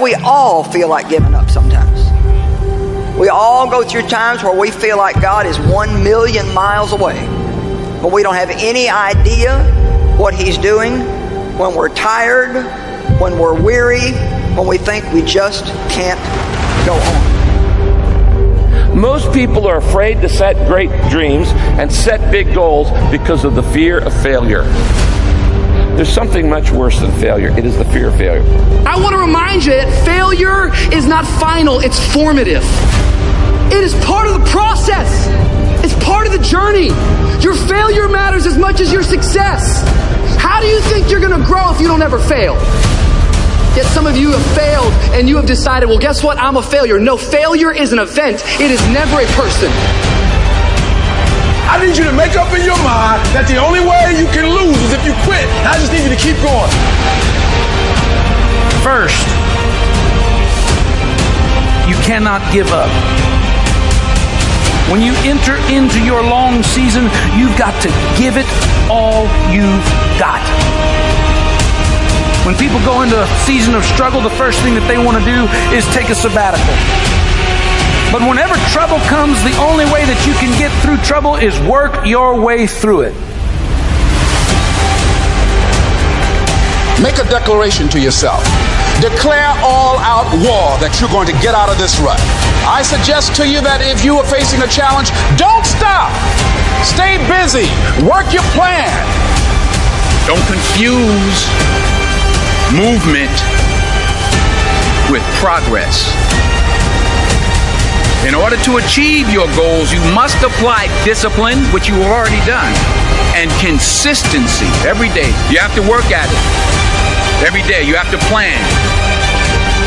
we all feel like giving up sometimes. We all go through times where we feel like God is 1,000,000 miles away, but we don't have any idea what He's doing. When we're tired, when we're weary, when we think we just can't go on. Most people are afraid to set great dreams and set big goals because of the fear of failure. There's something much worse than failure. It is the fear of failure. I want to remind you that failure is not final, it's formative. It is part of the process. It's part of the journey. Your failure matters as much as your success. How do you think you're going to grow if you don't ever fail? Yet some of you have failed and you have decided, well, guess what? I'm a failure. No, failure is an event. It is never a person. I need you to make up in your mind that the only way you can lose is if you quit. I just need you to keep going. First, you cannot give up. When you enter into your long season, you've got to give it all you've got. When people go into a season of struggle, the first thing that they want to do is take a sabbatical. But whenever trouble comes, the only way that you can get through trouble is work your way through it. Make a declaration to yourself. Declare all-out war that you're going to get out of this rut. I suggest to you that if you are facing a challenge, don't stop. Stay busy. Work your plan. Don't confuse movement with progress. In order to achieve your goals, you must apply discipline, which you have already done, and consistency every day. You have to work at it. Every day, you have to plan.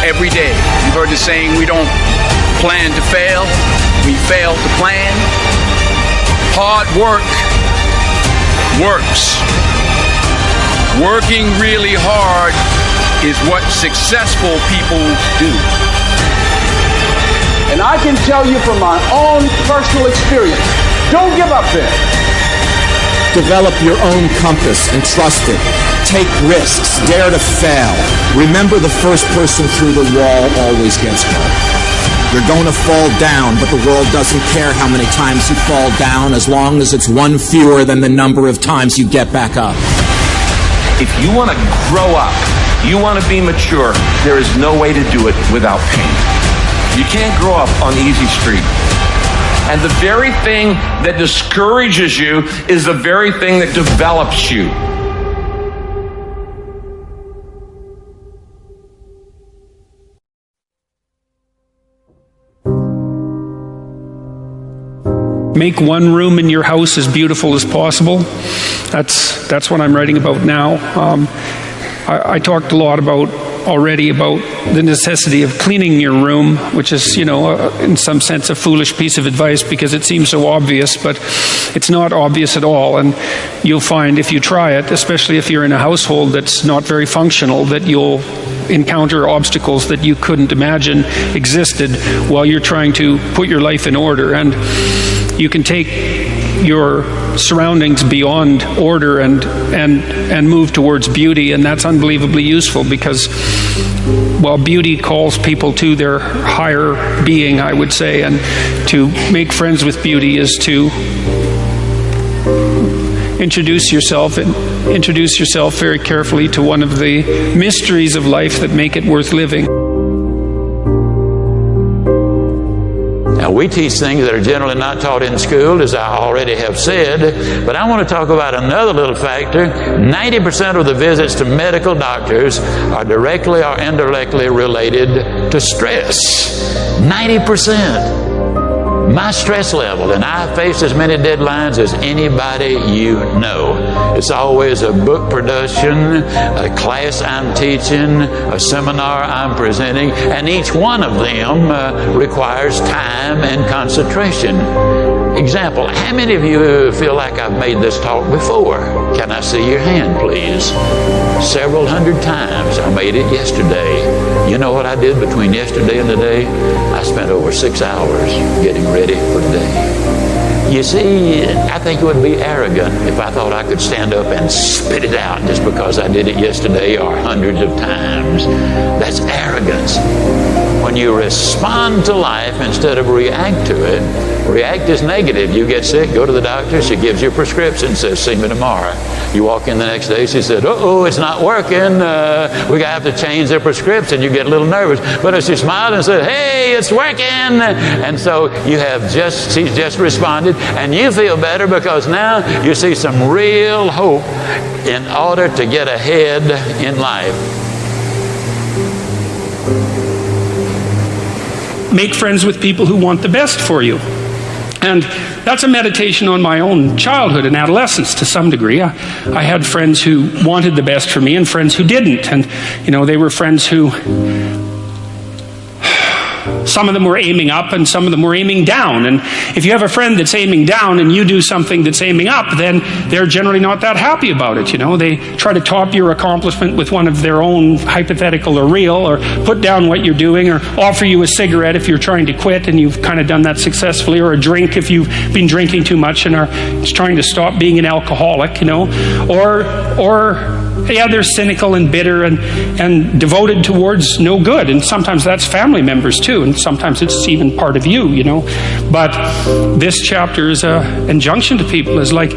Every day. You've heard the saying, we don't plan to fail, we fail to plan. Hard work works. Working really hard is what successful people do. And I can tell you from my own personal experience, don't give up there. Develop your own compass and trust it. Take risks. Dare to fail. Remember, the first person through the wall always gets hurt. You're going to fall down, but the world doesn't care how many times you fall down as long as it's one fewer than the number of times you get back up. If you want to grow up, you want to be mature, there is no way to do it without pain. You can't grow up on easy street. And the very thing that discourages you is the very thing that develops you. Make one room in your house as beautiful as possible. That's what I'm writing about now. I talked a lot already about the necessity of cleaning your room, which is, in some sense a foolish piece of advice because it seems so obvious, but it's not obvious at all. And you'll find if you try it, especially if you're in a household that's not very functional, that you'll encounter obstacles that you couldn't imagine existed while you're trying to put your life in order. And you can take your surroundings beyond order and move towards beauty, and that's unbelievably useful because, well, beauty calls people to their higher being, I would say, and to make friends with beauty is to introduce yourself very carefully to one of the mysteries of life that make it worth living. Now, we teach things that are generally not taught in school, as I already have said, but I want to talk about another little factor. 90% of the visits to medical doctors are directly or indirectly related to stress. 90%. My stress level, and I face as many deadlines as anybody you know. It's always a book production, a class I'm teaching, a seminar I'm presenting, and each one of them requires time and concentration. Example, how many of you feel like I've made this talk before? Can I see your hand, please? Several hundred times. I made it yesterday. You know what I did between yesterday and today? I spent over 6 hours getting ready for today. You see, I think it would be arrogant if I thought I could stand up and spit it out just because I did it yesterday or hundreds of times. That's arrogance. When you respond to life instead of react to it, react is negative. You get sick, go to the doctor, she gives you a prescription, says, see me tomorrow. You walk in the next day, she said, uh-oh, it's not working. We're going to have to change the prescription. You get a little nervous. But if she smiled and said, hey, it's working. And so she's just responded, and you feel better because now you see some real hope in order to get ahead in life. Make friends with people who want the best for you. And that's a meditation on my own childhood and adolescence to some degree. I had friends who wanted the best for me and friends who didn't. And, they were friends who, some of them were aiming up and some of them were aiming down. And if you have a friend that's aiming down and you do something that's aiming up, then they're generally not that happy about it. They try to top your accomplishment with one of their own, hypothetical or real, or put down what you're doing, or offer you a cigarette if you're trying to quit and you've kind of done that successfully, or a drink if you've been drinking too much and are trying to stop being an alcoholic, yeah, they're cynical and bitter and devoted towards no good. And sometimes that's family members too, and sometimes it's even part of you, But this chapter is an injunction to people, is like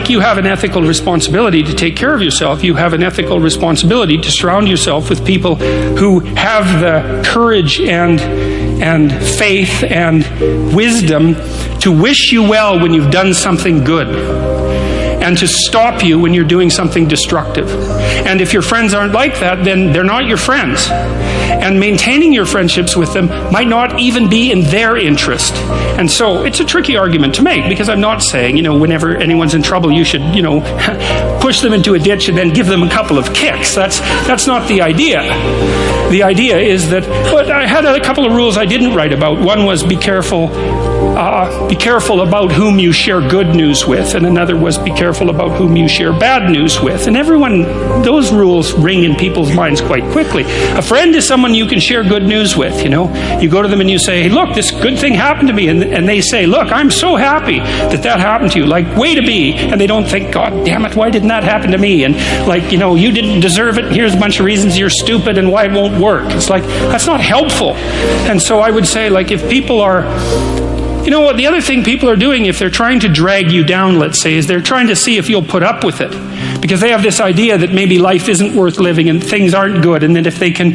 you have an ethical responsibility to take care of yourself, you have an ethical responsibility to surround yourself with people who have the courage and faith and wisdom to wish you well when you've done something good, and to stop you when you're doing something destructive. And if your friends aren't like that, then they're not your friends. And maintaining your friendships with them might not even be in their interest. And so it's a tricky argument to make, because I'm not saying, whenever anyone's in trouble, you should, push them into a ditch and then give them a couple of kicks. That's not the idea. The idea is that, but I had a couple of rules I didn't write about. One was be careful about whom you share good news with, and another was be careful about whom you share bad news with. And those rules ring in people's minds quite quickly. A friend is someone you can share good news with. You go to them and you say, hey, look, this good thing happened to me, and they say, look, I'm so happy that happened to you, like, way to be. And they don't think, God damn it, why didn't that happen to me? And you didn't deserve it, here's a bunch of reasons you're stupid and why it won't work. It's like, that's not helpful. And so I would say, if people are, what the other thing people are doing, if they're trying to drag you down, let's say, is they're trying to see if you'll put up with it. Because they have this idea that maybe life isn't worth living and things aren't good, and that if they can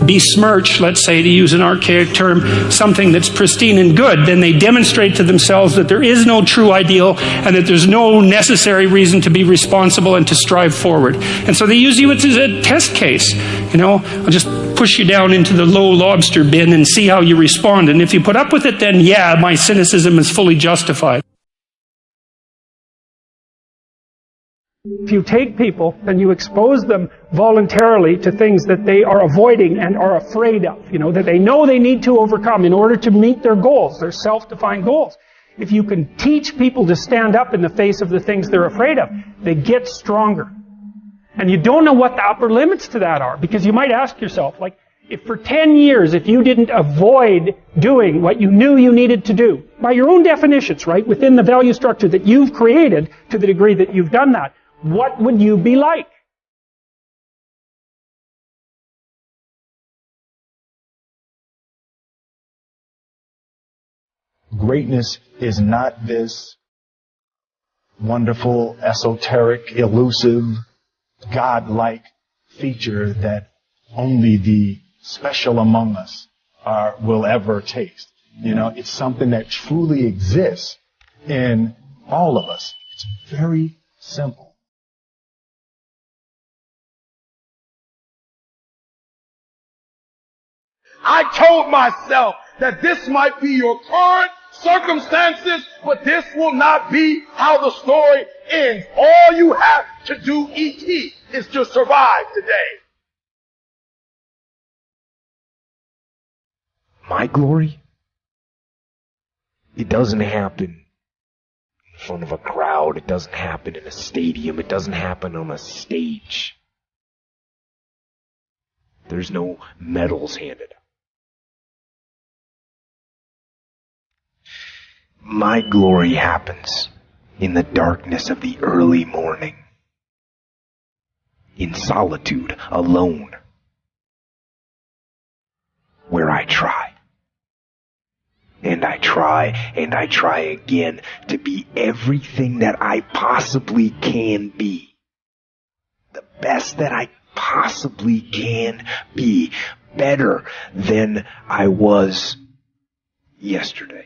besmirch, let's say, to use an archaic term, something that's pristine and good, then they demonstrate to themselves that there is no true ideal and that there's no necessary reason to be responsible and to strive forward. And so they use you as a test case. I'll just push you down into the low lobster bin and see how you respond. And if you put up with it, then yeah, my cynicism is fully justified. If you take people and you expose them voluntarily to things that they are avoiding and are afraid of, that they know they need to overcome in order to meet their goals, their self-defined goals. If you can teach people to stand up in the face of the things they're afraid of, they get stronger. And you don't know what the upper limits to that are, because you might ask yourself, if for 10 years, if you didn't avoid doing what you knew you needed to do, by your own definitions, right, within the value structure that you've created, to the degree that you've done that, what would you be like? Greatness is not this wonderful, esoteric, elusive, God-like feature that only the special among us will ever taste. It's something that truly exists in all of us. It's very simple. I told myself that this might be your current circumstances, but this will not be how the story ends. All you have to do, E.T., is to survive today. My glory? It doesn't happen in front of a crowd. It doesn't happen in a stadium. It doesn't happen on a stage. There's no medals handed out. My glory happens in the darkness of the early morning, in solitude, alone, where I try. And I try, and I try again to be everything that I possibly can be. The best that I possibly can be. Better than I was yesterday.